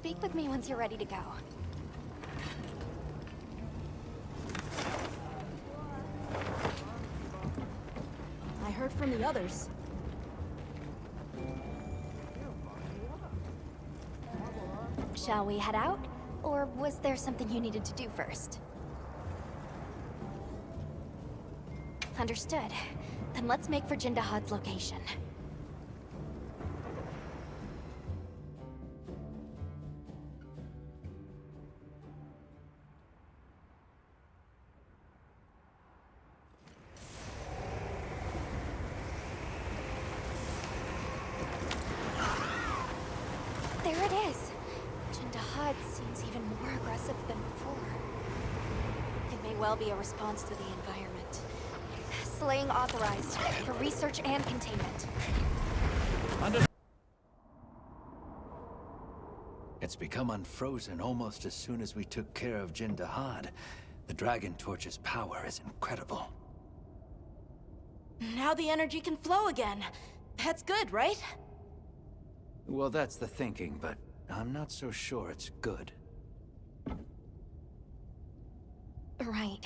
Speak with me once you're ready to go. I heard from the others. Shall we head out? Or was there something you needed to do first? Understood. Then let's make for Jindahad's location. There it is. Jindahad seems even more aggressive than before. It may well be a response to the environment. Slaying authorized for research and containment. It's become unfrozen almost as soon as we took care of Jindahad. The Dragon Torch's power is incredible. Now the energy can flow again. That's good, right? Well, that's the thinking, but I'm not so sure it's good. Right.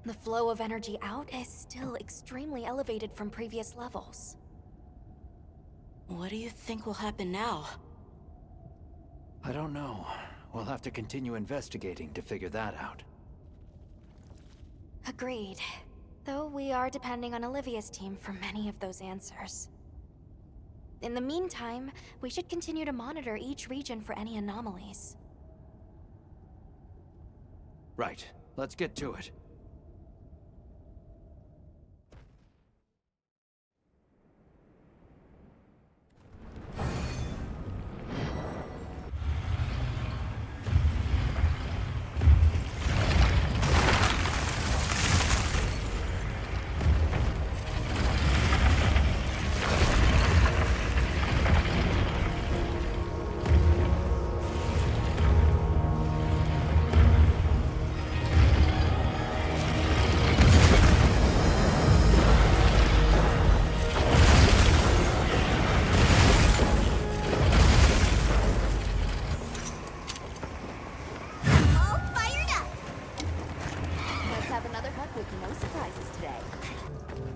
The flow of energy out is still extremely elevated from previous levels. What do you think will happen now? I don't know. We'll have to continue investigating to figure that out. Agreed. Though we are depending on Olivia's team for many of those answers. In the meantime, we should continue to monitor each region for any anomalies. Right. Let's get to it.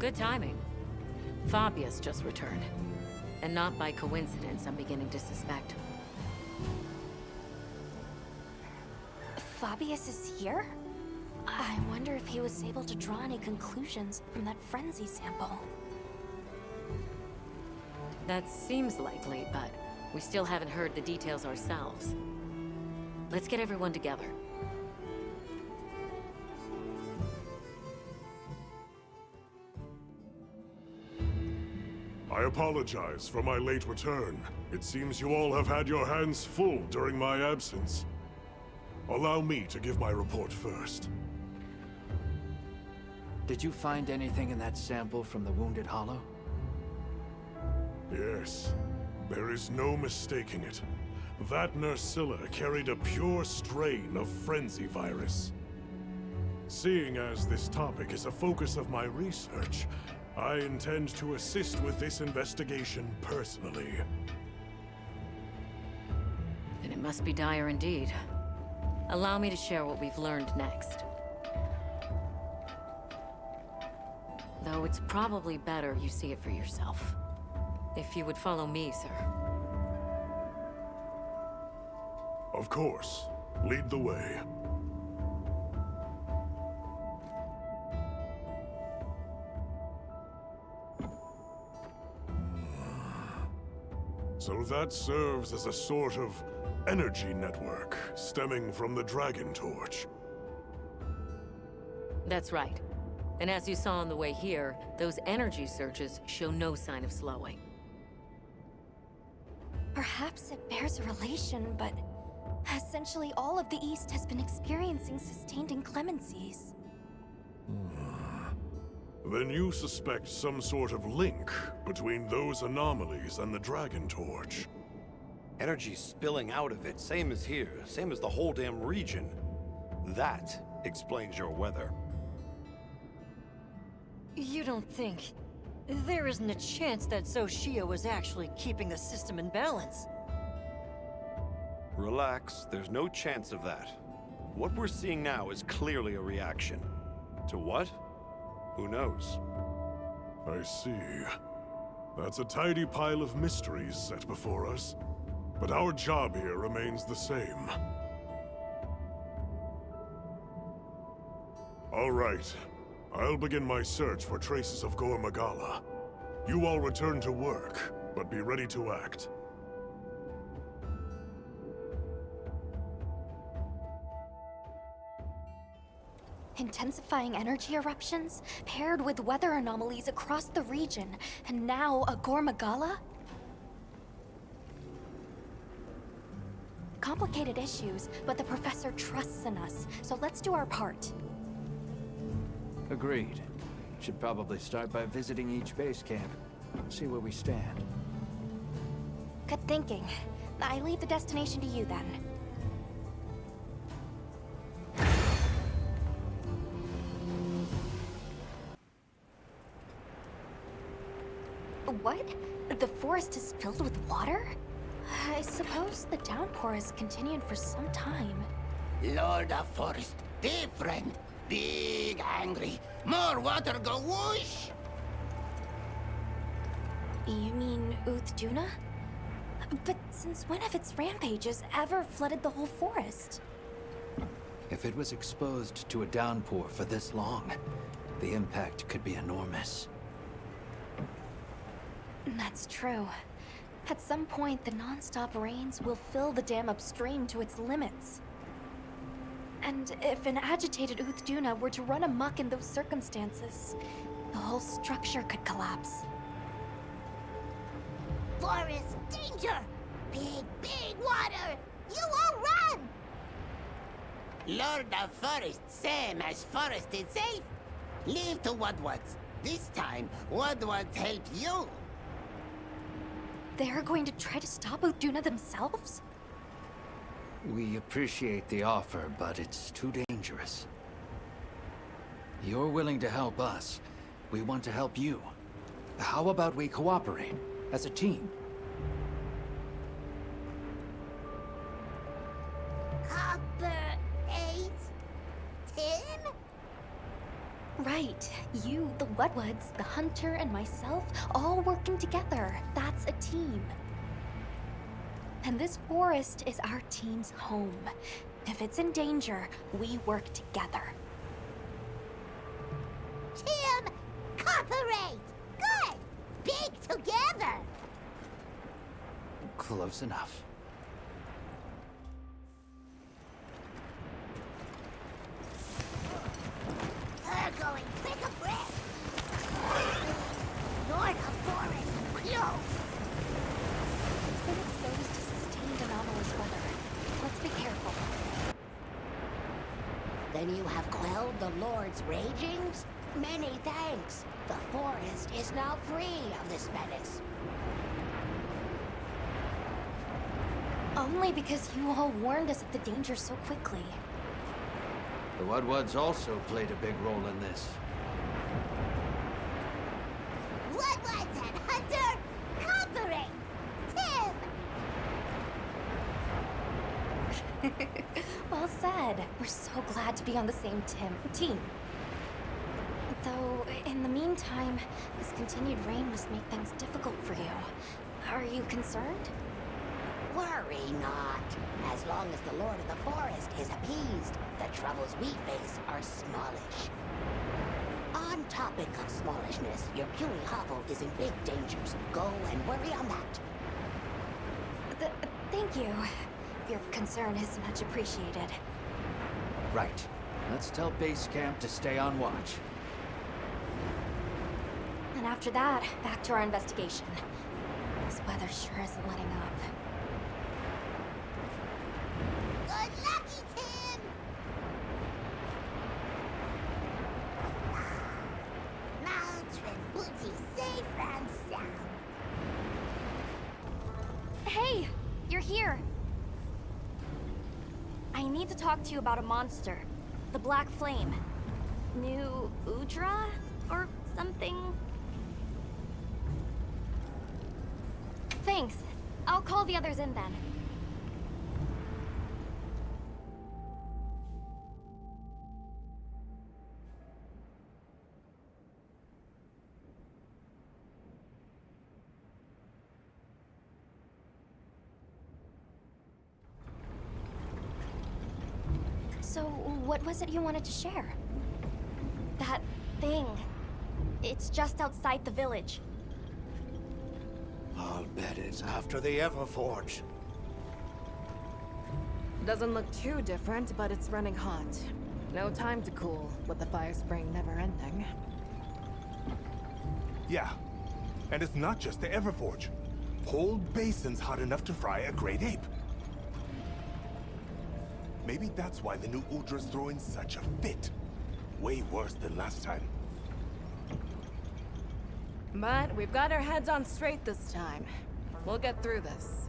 Good timing. Fabius just returned. And not by coincidence, I'm beginning to suspect. Fabius is here? I wonder if he was able to draw any conclusions from that frenzy sample. That seems likely, but we still haven't heard the details ourselves. Let's get everyone together. I apologize for my late return. It seems you all have had your hands full during my absence. Allow me to give my report first. Did you find anything in that sample from the Wounded Hollow? Yes. There is no mistaking it. That Nursilla carried a pure strain of Frenzy virus. Seeing as this topic is a focus of my research, I intend to assist with this investigation personally. Then it must be dire indeed. Allow me to share what we've learned next. Though it's probably better you see it for yourself. If you would follow me, sir. Of course. Lead the way. So that serves as a sort of energy network stemming from the Dragon Torch. That's right. And as you saw on the way here, those energy surges show no sign of slowing. Perhaps it bears a relation, but essentially all of the East has been experiencing sustained inclemencies. Then you suspect some sort of link between those anomalies and the Dragon Torch. Energy spilling out of it, same as here, same as the whole damn region. That explains your weather. You don't think... There isn't a chance that Xochitl was actually keeping the system in balance. Relax, there's no chance of that. What we're seeing now is clearly a reaction. To what? Who knows? I see. That's a tidy pile of mysteries set before us. But our job here remains the same. All right. I'll begin my search for traces of Gore Magala. You all return to work, but be ready to act. Intensifying energy eruptions, paired with weather anomalies across the region, and now a Gore Magala? Complicated issues, but the professor trusts in us, so let's do our part. Agreed. Should probably start by visiting each base camp. See where we stand. Good thinking. I leave the destination to you then. What? The forest is filled with water? I suppose the downpour has continued for some time. Lord of Forest, different. Big angry. More water go whoosh. You mean Uthduna? But since when have its rampages ever flooded the whole forest? If it was exposed to a downpour for this long, the impact could be enormous. That's true. At some point, the non-stop rains will fill the dam upstream to its limits. And if an agitated Uthduna were to run amok in those circumstances, the whole structure could collapse. Forest danger. Big water. You all run. Lord of Forest, same as Forest itself. Leave to Woodwards. This time, Woodwards help you. They're going to try to stop Uthduna themselves? We appreciate the offer, but it's too dangerous. You're willing to help us. We want to help you. How about we cooperate as a team? Copper 8? Tim? Right. You, the Woodwards, the Hunter, and myself, all working together. That's a team. And this forest is our team's home. If it's in danger, we work together. Tim! Cooperate! Good! Big together! Close enough. They're going quick a breath! Lord of Forest, close! It's been exposed to sustained anomalous weather. Let's be careful. Then you have quelled the Lord's ragings? Many thanks. The forest is now free of this menace. Only because you all warned us of the danger so quickly. The Woodwards also played a big role in this. Woodwards and Hunter, cooperate! Tim! Well said. We're so glad to be on the same team. Though, in the meantime, this continued rain must make things difficult for you. Are you concerned? Worry not. As long as the Lord of the Forest is appeased, the troubles we face are smallish. On topic of smallishness, your puny hovel is in big dangers. Go and worry on that. Thank you. Your concern is much appreciated. Right. Let's tell base camp to stay on watch. And after that, back to our investigation. This weather sure isn't letting up. Good lucky, Tim! Now Booty safe and sound. Hey! You're here! I need to talk to you about a monster. The Black Flame. New Udra? Or something? Thanks. I'll call the others in then. So, what was it you wanted to share? That thing. It's just outside the village. I'll bet it's after the Everforge. Doesn't look too different, but it's running hot. No time to cool, with the fire spring never ending. Yeah. And it's not just the Everforge. Whole basin's hot enough to fry a great ape. Maybe that's why the new Udra's throwing such a fit. Way worse than last time. But we've got our heads on straight this time. We'll get through this.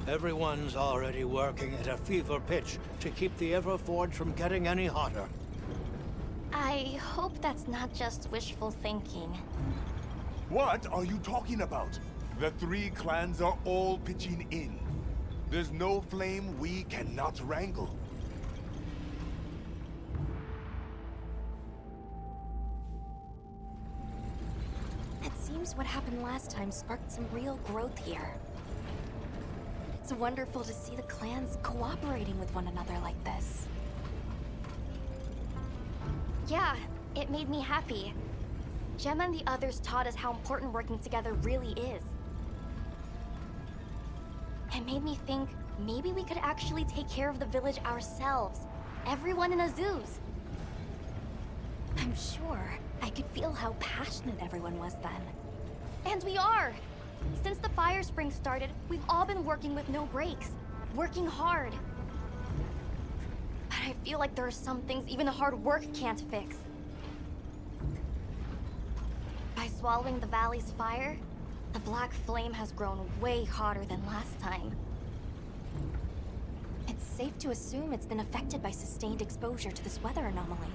Everyone's already working at a fever pitch to keep the Everforge from getting any hotter. I hope that's not just wishful thinking. What are you talking about? The three clans are all pitching in. There's no flame we cannot wrangle. It seems what happened last time sparked some real growth here. It's wonderful to see the clans cooperating with one another like this. Yeah, it made me happy. Gemma and the others taught us how important working together really is. It made me think maybe we could actually take care of the village ourselves. Everyone in Azuz. I'm sure I could feel how passionate everyone was then. And we are! Since the fire spring started, we've all been working with no breaks. Working hard. But I feel like there are some things even hard work can't fix. By swallowing the valley's fire, the black flame has grown way hotter than last time. It's safe to assume it's been affected by sustained exposure to this weather anomaly.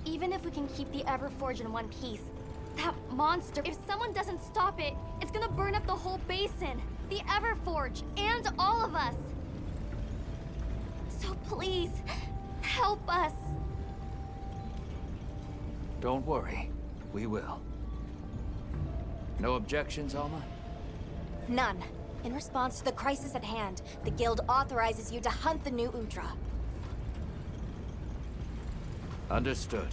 Even if we can keep the Everforge in one piece, that monster, if someone doesn't stop it, it's gonna burn up the whole basin, the Everforge, and all of us. So please, help us. Don't worry. We will. No objections, Alma? None. In response to the crisis at hand, the Guild authorizes you to hunt the new Udra. Understood.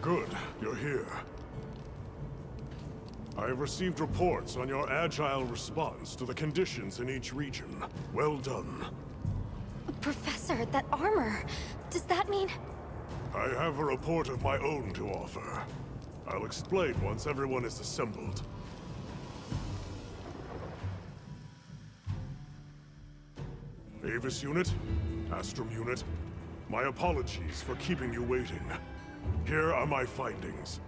Good, you're here. I have received reports on your agile response to the conditions in each region. Well done. Professor, that armor, does that mean... I have a report of my own to offer. I'll explain once everyone is assembled. Avis Unit, Astrum Unit, my apologies for keeping you waiting. Here are my findings.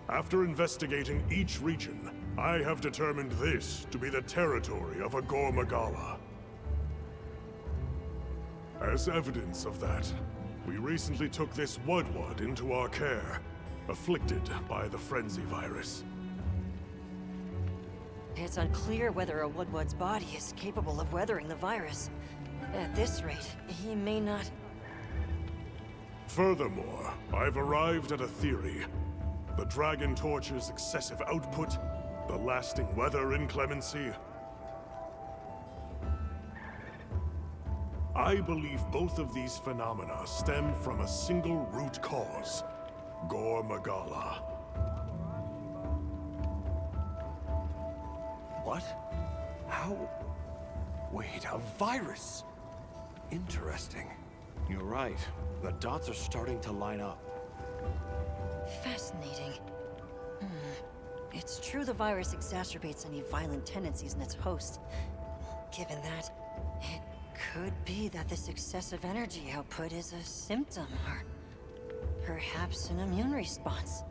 After investigating each region, I have determined this to be the territory of Agor Magala. As evidence of that, we recently took this Woodward into our care, afflicted by the frenzy virus. It's unclear whether a Woodward's body is capable of weathering the virus. At this rate, he may not... Furthermore, I've arrived at a theory. The Dragon Torch's excessive output, the lasting weather inclemency. I believe both of these phenomena stem from a single root cause, Gor Magala. What? How? Wait, a virus? Interesting. You're right. The dots are starting to line up. Fascinating. It's true the virus exacerbates any violent tendencies in its host. Given that, it could be that this excessive energy output is a symptom, or perhaps an immune response.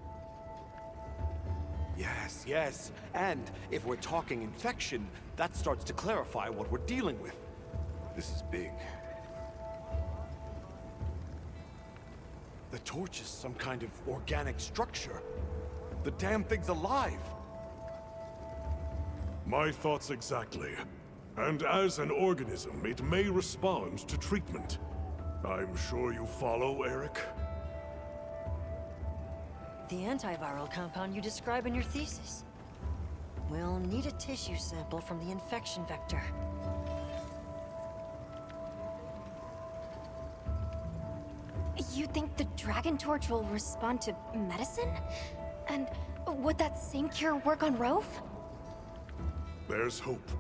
Yes, yes. And if we're talking infection, that starts to clarify what we're dealing with. This is big. The torch is some kind of organic structure. The damn thing's alive. My thoughts exactly. And as an organism, it may respond to treatment. I'm sure you follow, Eric? The antiviral compound you describe in your thesis. We'll need a tissue sample from the infection vector. You think the Dragon Torch will respond to medicine? And would that same cure work on Rove? There's hope.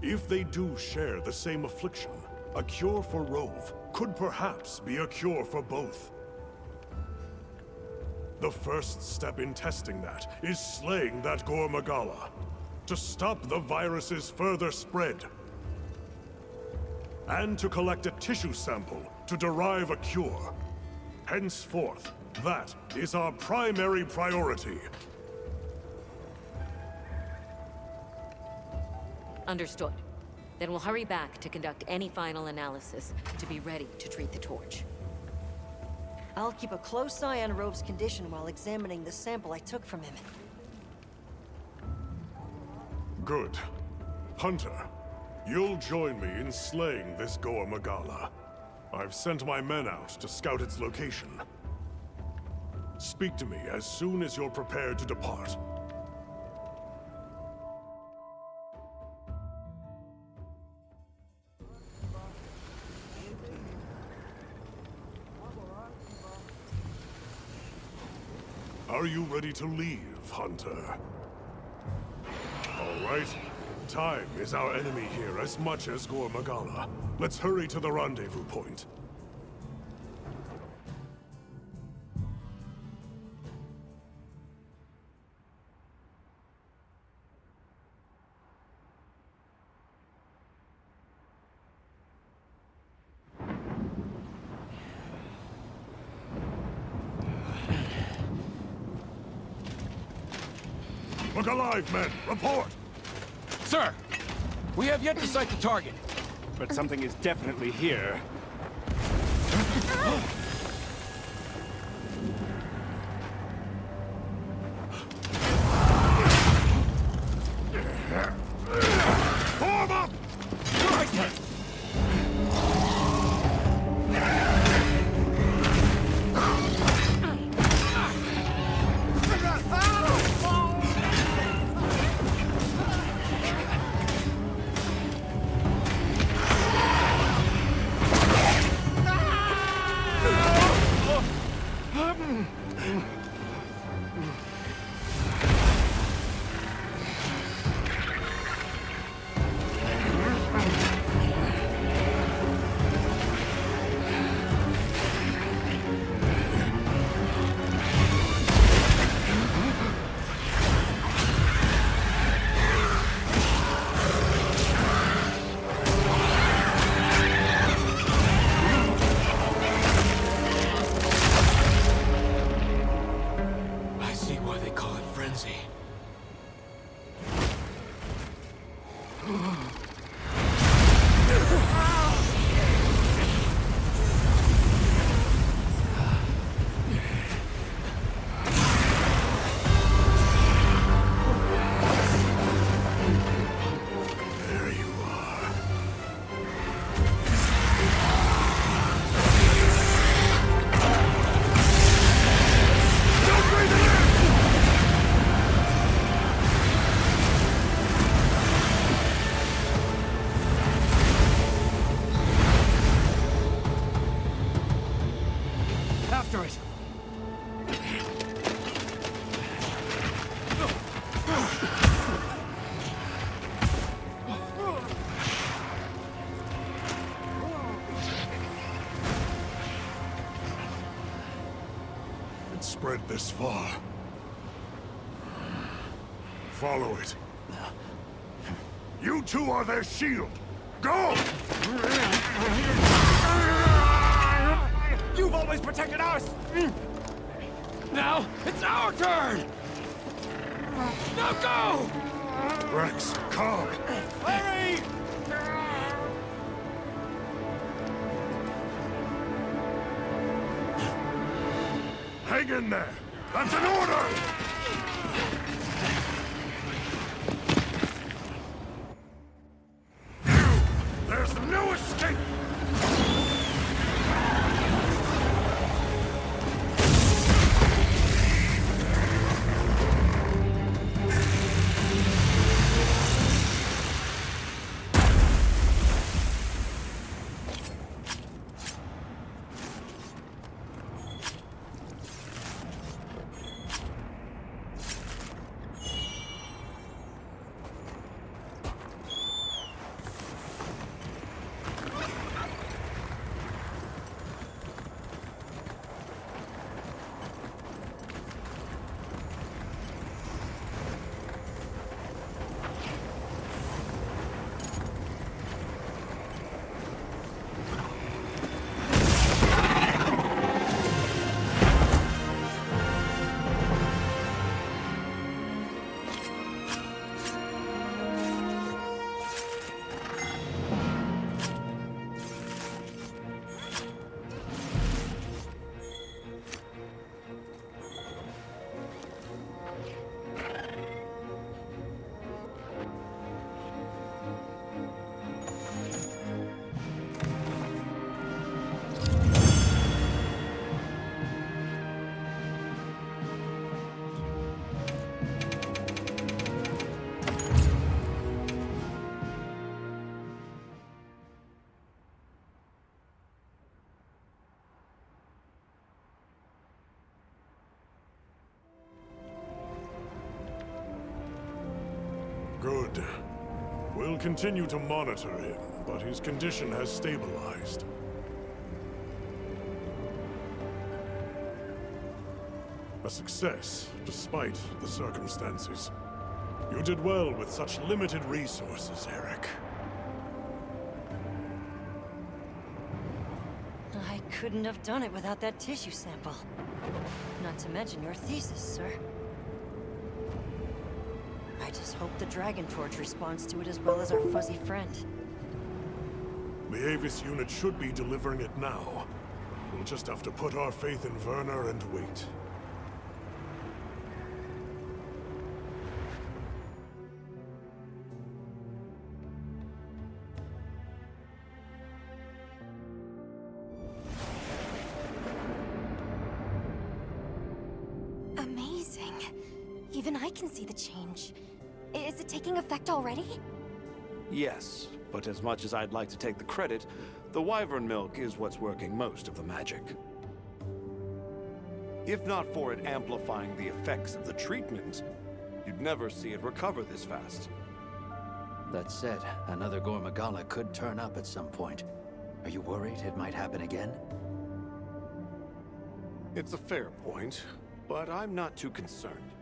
If they do share the same affliction, a cure for Rove could perhaps be a cure for both. The first step in testing that is slaying that Gore Magala, to stop the virus's further spread. And to collect a tissue sample to derive a cure. Henceforth, that is our primary priority. Understood. Then we'll hurry back to conduct any final analysis to be ready to treat the torch. I'll keep a close eye on Rove's condition while examining the sample I took from him. Good. Hunter, you'll join me in slaying this Gore Magala. I've sent my men out to scout its location. Speak to me as soon as you're prepared to depart. Are you ready to leave, Hunter? All right. Time is our enemy here as much as Gore Magala. Let's hurry to the rendezvous point. Look alive, men! Report! Sir! We have yet to sight the target. But something is definitely here. Form up! Right. After it! It's spread this far. Follow it. You two are their shield. Go! You've always protected us! Now, it's our turn! Now go! Rex, calm. Hurry! Hang in there. That's an order! There's no escape! will continue to monitor him, but his condition has stabilized. A success, despite the circumstances. You did well with such limited resources, Eric. I couldn't have done it without that tissue sample. Not to mention your thesis, sir. I just hope the Dragon Torch responds to it as well as our fuzzy friend. The Avis unit should be delivering it now. We'll just have to put our faith in Werner and wait. Amazing. Even I can see the change. Is it taking effect already? Yes, but as much as I'd like to take the credit, the wyvern milk is what's working most of the magic. If not for it amplifying the effects of the treatment, you'd never see it recover this fast. That said, another Gormagala could turn up at some point. Are you worried it might happen again? It's a fair point, but I'm not too concerned.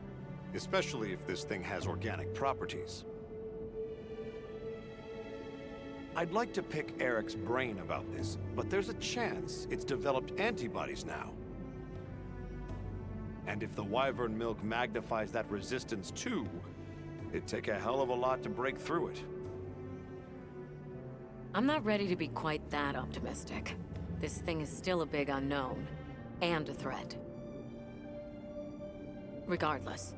Especially if this thing has organic properties. I'd like to pick Eric's brain about this, but there's a chance it's developed antibodies now. And if the wyvern milk magnifies that resistance too, it'd take a hell of a lot to break through it. I'm not ready to be quite that optimistic. This thing is still a big unknown, and a threat. Regardless,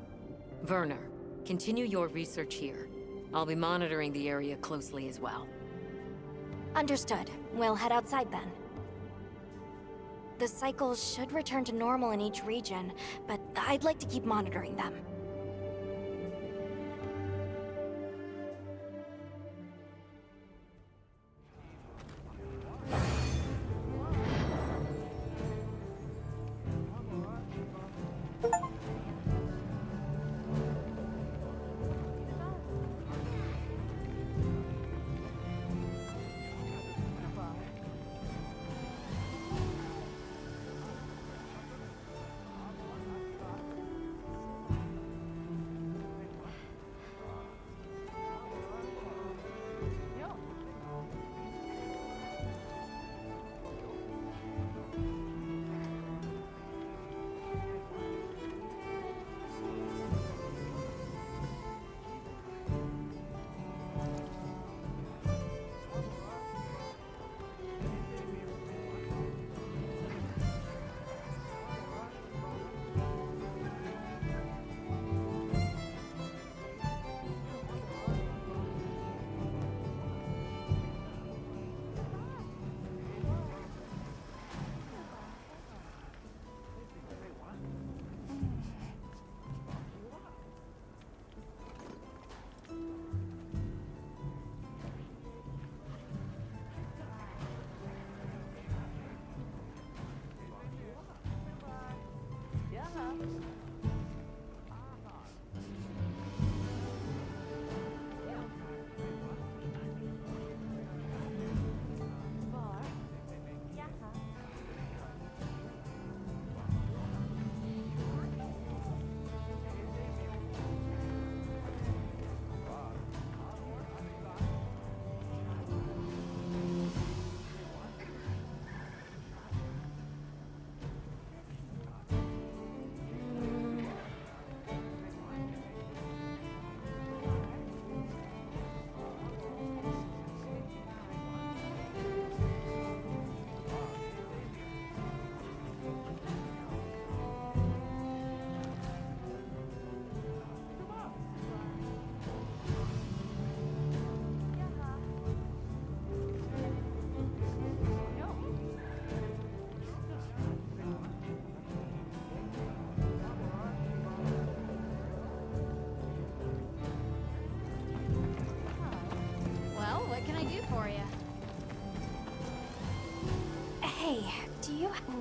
Werner, continue your research here. I'll be monitoring the area closely as well. Understood. We'll head outside then. The cycles should return to normal in each region, but I'd like to keep monitoring them.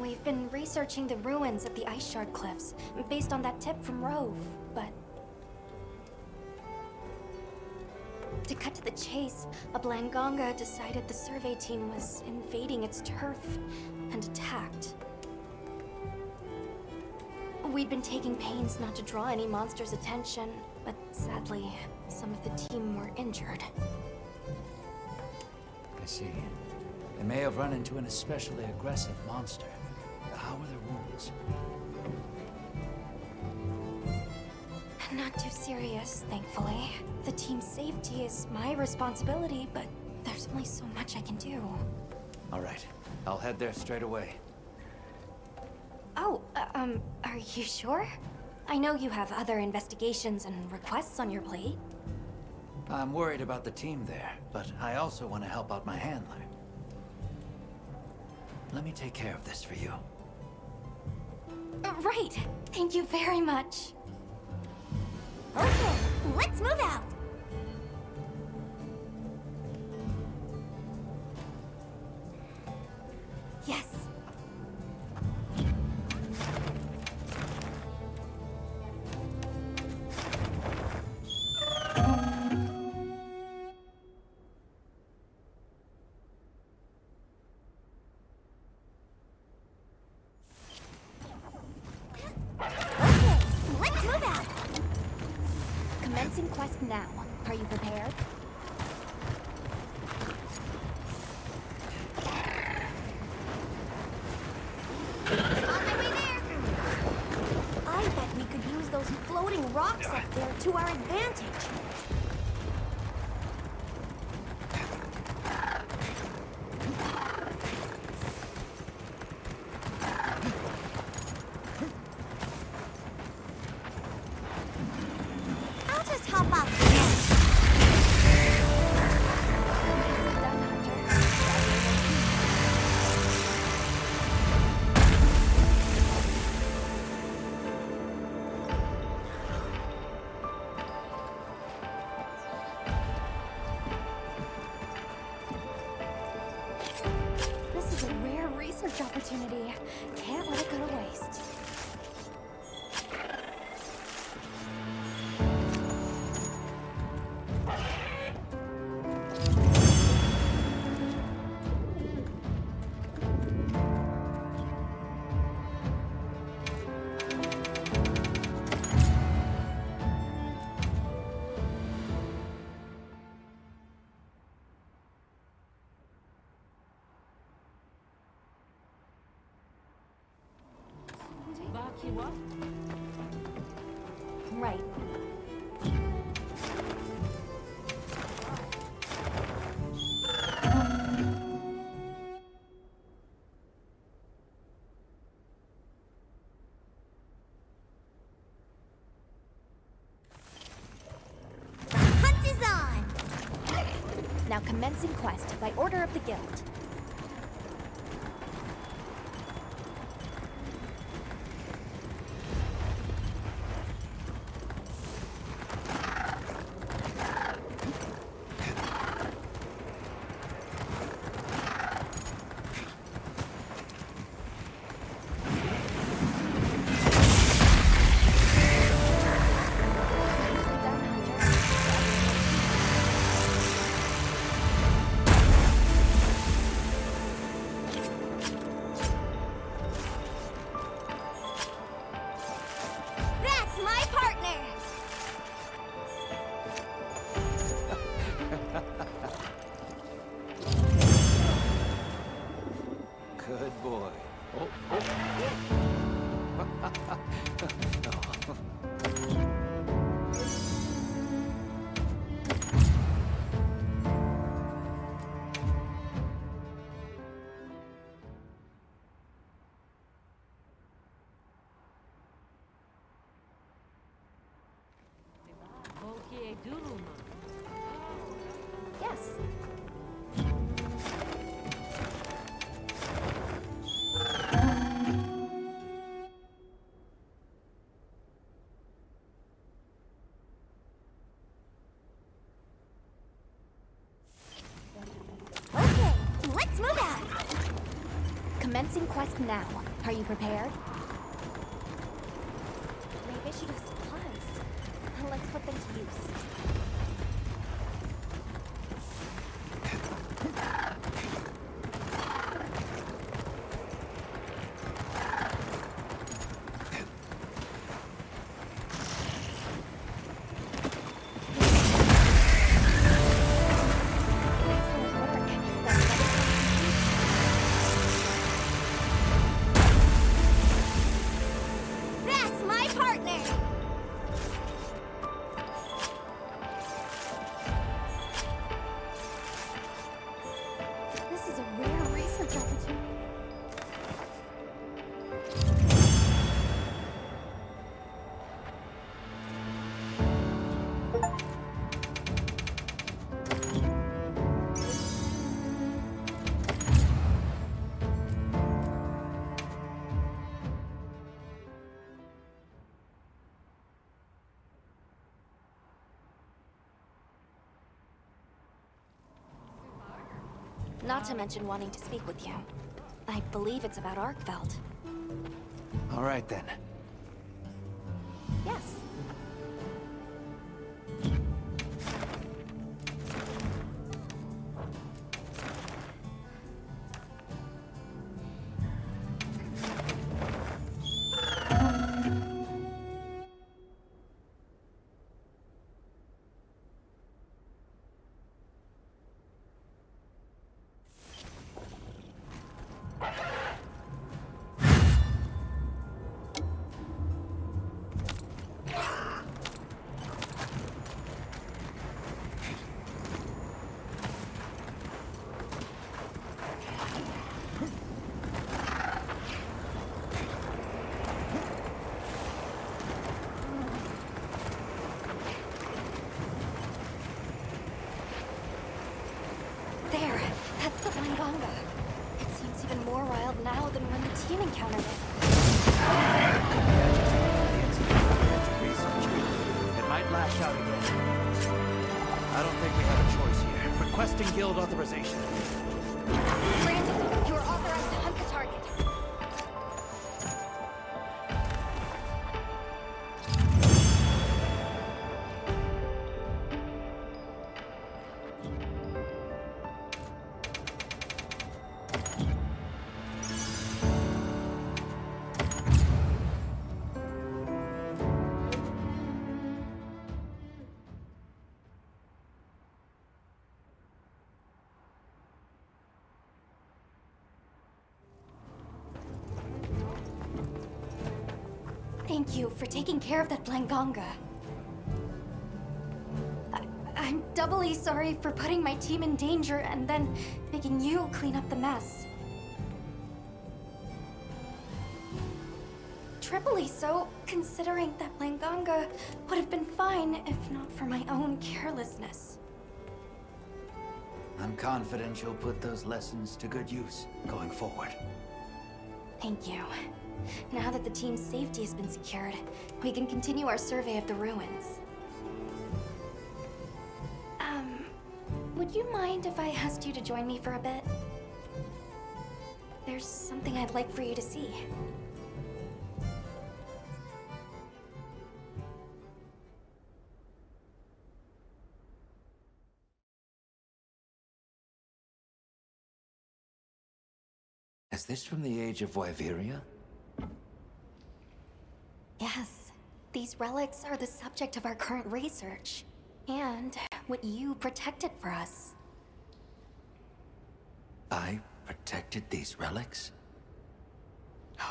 We've been researching the ruins of the Ice Shard Cliffs, based on that tip from Rove, but... To cut to the chase, a Blanganga decided the survey team was invading its turf and attacked. We'd been taking pains not to draw any monsters' attention, but sadly, some of the team were injured. I see. They may have run into an especially aggressive monster. How were their wounds? Not too serious, thankfully. The team's safety is my responsibility, but there's only so much I can do. All right. I'll head there straight away. Oh, are you sure? I know you have other investigations and requests on your plate. I'm worried about the team there, but I also want to help out my handler. Let me take care of this for you. Right. Thank you very much. Okay, let's move out. Yes. Let's move out! Commencing quest now. Are you prepared? On my way there! I bet we could use those floating rocks up there to our advantage. I'll just hop off. This is a rare research opportunity. Can't let it go to waste. Right. The hunt is on! Now commencing quest by order of the guild. That's my partner! Good boy. Yes. Okay, let's move out! Commencing quest now. Are you prepared? They've issued us supplies. Let's put them to use. Not to mention wanting to speak with you. I believe it's about Arkveld. All right then. Yes. There, that's the Blanganga. It seems even more wild now than when the team encountered it. It might lash out again. I don't think we have a choice here. Requesting guild authorization. Granted, you are authorized to hunt the target. Thank you for taking care of that Blanganga. I'm doubly sorry for putting my team in danger and then making you clean up the mess. Triply so, considering that Blanganga would have been fine if not for my own carelessness. I'm confident you'll put those lessons to good use going forward. Thank you. Now that the team's safety has been secured, we can continue our survey of the ruins. Would you mind if I asked you to join me for a bit? There's something I'd like for you to see. Is this from the age of Wyveria? Yes, these relics are the subject of our current research, and what you protected for us. I protected these relics?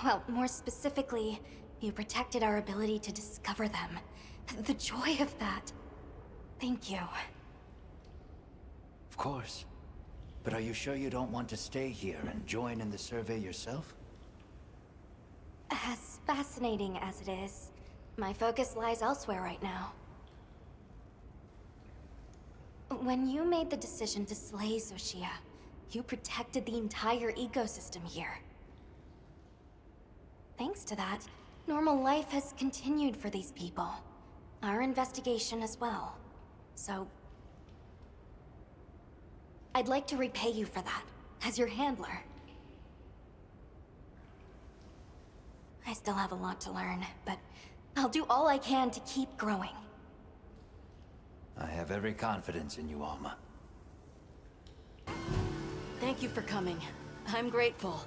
Well, more specifically, you protected our ability to discover them. The joy of that. Thank you. Of course. But are you sure you don't want to stay here and join in the survey yourself? As fascinating as it is, my focus lies elsewhere right now. When you made the decision to slay Xochitl, you protected the entire ecosystem here. Thanks to that, normal life has continued for these people. Our investigation as well. So I'd like to repay you for that, as your handler. I still have a lot to learn, but I'll do all I can to keep growing. I have every confidence in you, Alma. Thank you for coming. I'm grateful.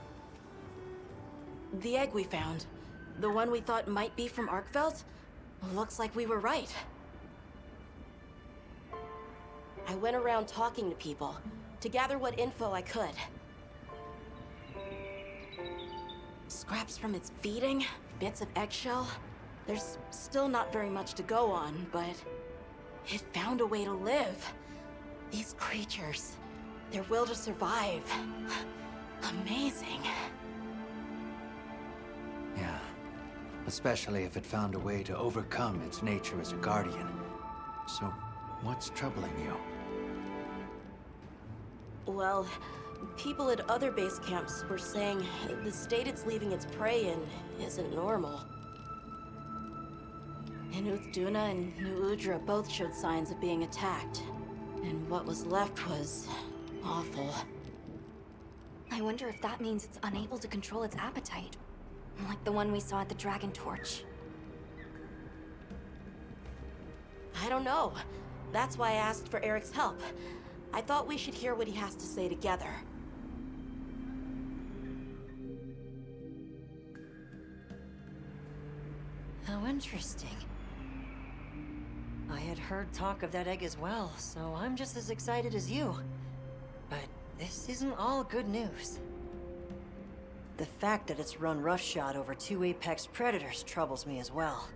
The egg we found, the one we thought might be from Arkveld, looks like we were right. I went around talking to people to gather what info I could. Scraps from its feeding, bits of eggshell. There's still not very much to go on, but it found a way to live. These creatures, their will to survive. Amazing. Yeah. Especially if it found a way to overcome its nature as a guardian. So, what's troubling you? Well, people at other base camps were saying the state it's leaving its prey in isn't normal. Inuth Duna and New Udra both showed signs of being attacked. And what was left was awful. I wonder if that means it's unable to control its appetite. Like the one we saw at the Dragon Torch. I don't know. That's why I asked for Eric's help. I thought we should hear what he has to say together. How interesting. I had heard talk of that egg as well, so I'm just as excited as you. But this isn't all good news. The fact that it's run roughshod over 2 apex predators troubles me as well.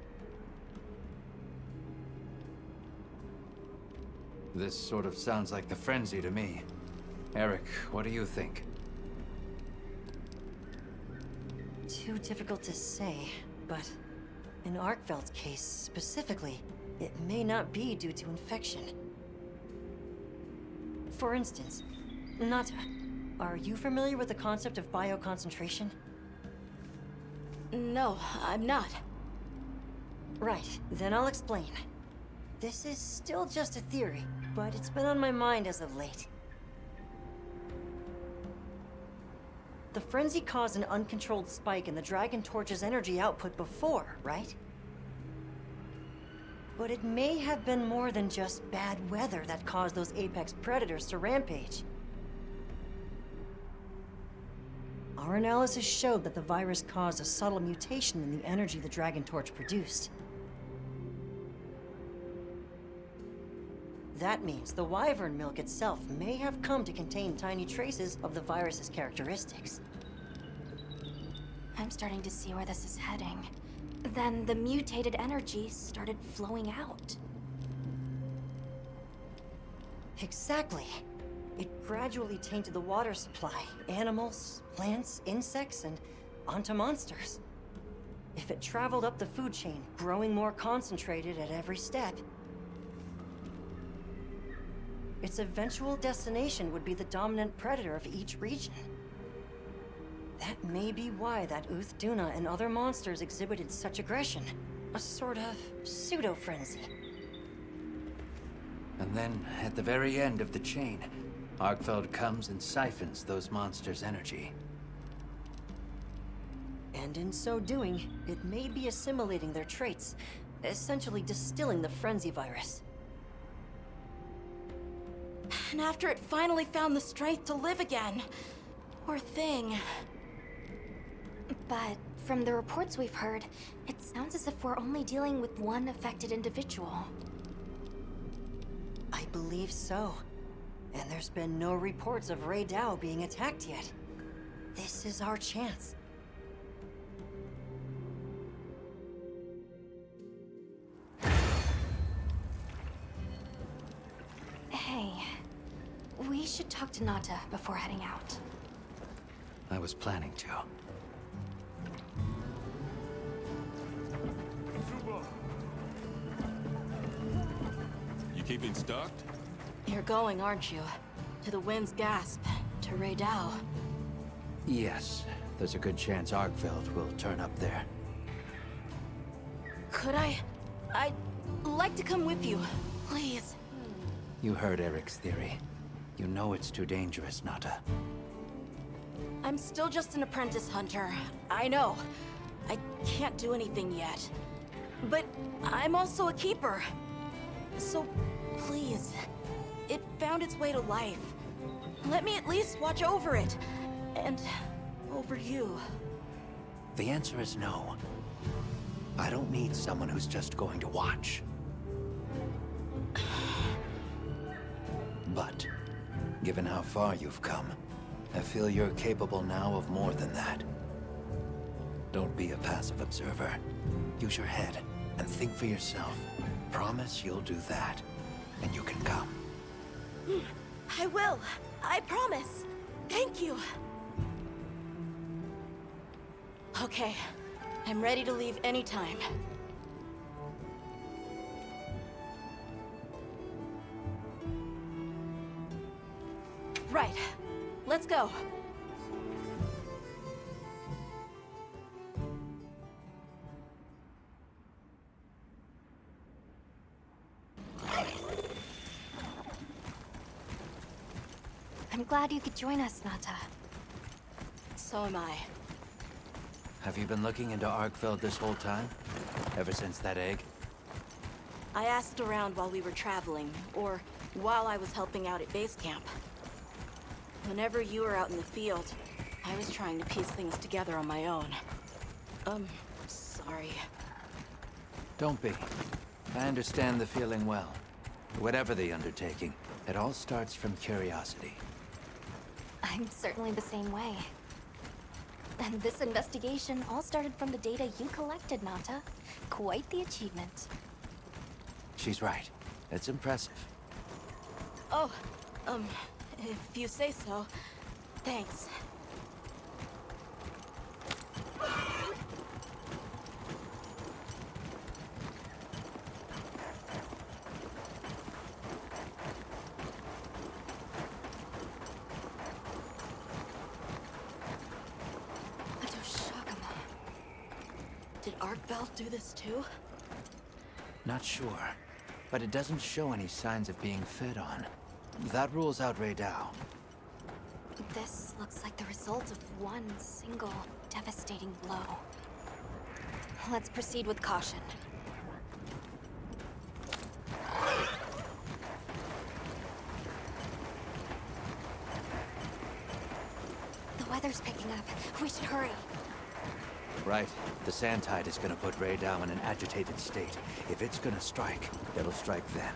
This sort of sounds like the frenzy to me. Eric, what do you think? Too difficult to say, but in Arkveld's case specifically, it may not be due to infection. For instance, Nata, are you familiar with the concept of bioconcentration? No, I'm not. Right, then I'll explain. This is still just a theory, but it's been on my mind as of late. The frenzy caused an uncontrolled spike in the Dragon Torch's energy output before, right? But it may have been more than just bad weather that caused those apex predators to rampage. Our analysis showed that the virus caused a subtle mutation in the energy the Dragon Torch produced. That means the wyvern milk itself may have come to contain tiny traces of the virus's characteristics. I'm starting to see where this is heading. Then the mutated energy started flowing out. Exactly. It gradually tainted the water supply, animals, plants, insects, and onto monsters. If it traveled up the food chain, growing more concentrated at every step, its eventual destination would be the dominant predator of each region. That may be why that Duna and other monsters exhibited such aggression. A sort of pseudo-frenzy. And then, at the very end of the chain, Arkveld comes and siphons those monsters' energy. And in so doing, it may be assimilating their traits, essentially distilling the frenzy virus. And after it finally found the strength to live again, poor thing. But from the reports we've heard, it sounds as if we're only dealing with one affected individual. I believe so. And there's been no reports of Rey Dao being attacked yet. This is our chance. Hey, we should talk to Nata before heading out. I was planning to. You keeping stocked? You're going, aren't you? To the Wind's Gasp, to Rey Dao. Yes, there's a good chance Arkveld will turn up there. Could I? I'd like to come with you, please. You heard Eric's theory. You know it's too dangerous, Nata. I'm still just an apprentice hunter. I know. I can't do anything yet. But I'm also a keeper. So, please. It found its way to life. Let me at least watch over it. And over you. The answer is no. I don't need someone who's just going to watch. But, given how far you've come, I feel you're capable now of more than that. Don't be a passive observer. Use your head and think for yourself. Promise you'll do that, and you can come. I will. I promise. Thank you. Okay. I'm ready to leave anytime. Right. Let's go. I'm glad you could join us, Nata. So am I. Have you been looking into Arkfeld this whole time? Ever since that egg? I asked around while we were traveling, or while I was helping out at base camp. Whenever you were out in the field, I was trying to piece things together on my own. Sorry. Don't be. I understand the feeling well. Whatever the undertaking, it all starts from curiosity. I'm certainly the same way. And this investigation all started from the data you collected, Nata. Quite the achievement. She's right. It's impressive. Oh, if you say so, thanks. Did Arkfeld do this too? Not sure, but it doesn't show any signs of being fed on. That rules out Raydao. This looks like the result of one single devastating blow. Let's proceed with caution. The weather's picking up. We should hurry. Right. The sand tide is gonna put Raydao in an agitated state. If it's gonna strike, it'll strike then.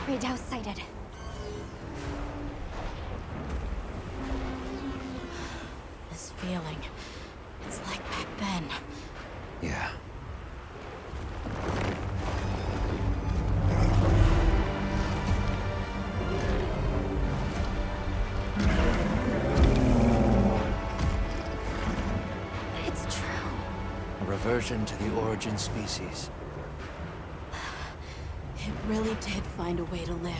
Raydao sighted. This feeling, it's like back then. Yeah. It's true. A reversion to the origin species. It really did find a way to live.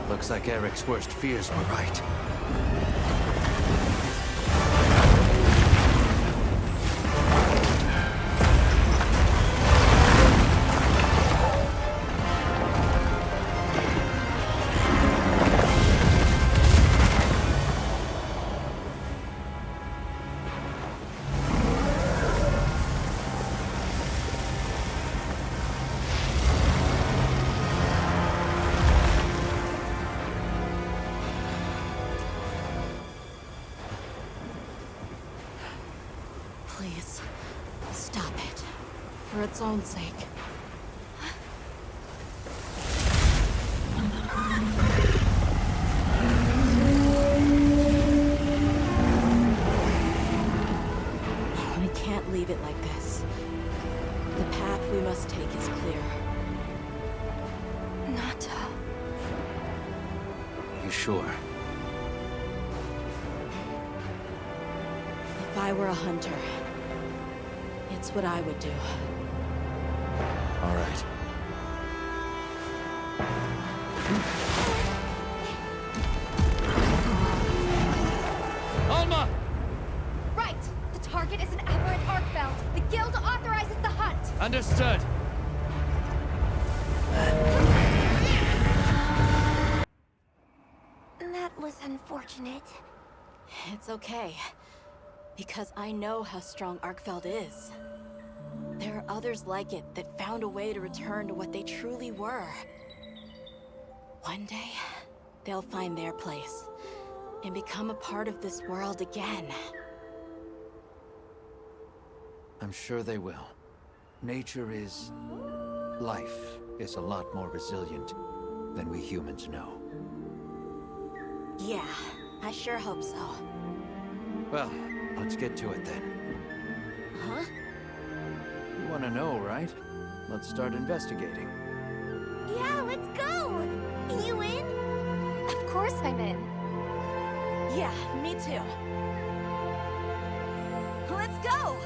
Looks like Eric's worst fears were right. Please, stop it. For its own sake. We can't leave it like this. The path we must take is clear. Nata. You sure? If I were a hunter, it's what I would do. All right. Understood. That was unfortunate. It's okay. Because I know how strong Arkfeld is. There are others like it that found a way to return to what they truly were. One day, they'll find their place and become a part of this world again. I'm sure they will. Nature is... life is a lot more resilient than we humans know. Yeah, I sure hope so. Well, let's get to it then. Huh? You want to know, right? Let's start investigating. Yeah, let's go! You in? Of course I'm in. Yeah, me too. Let's go!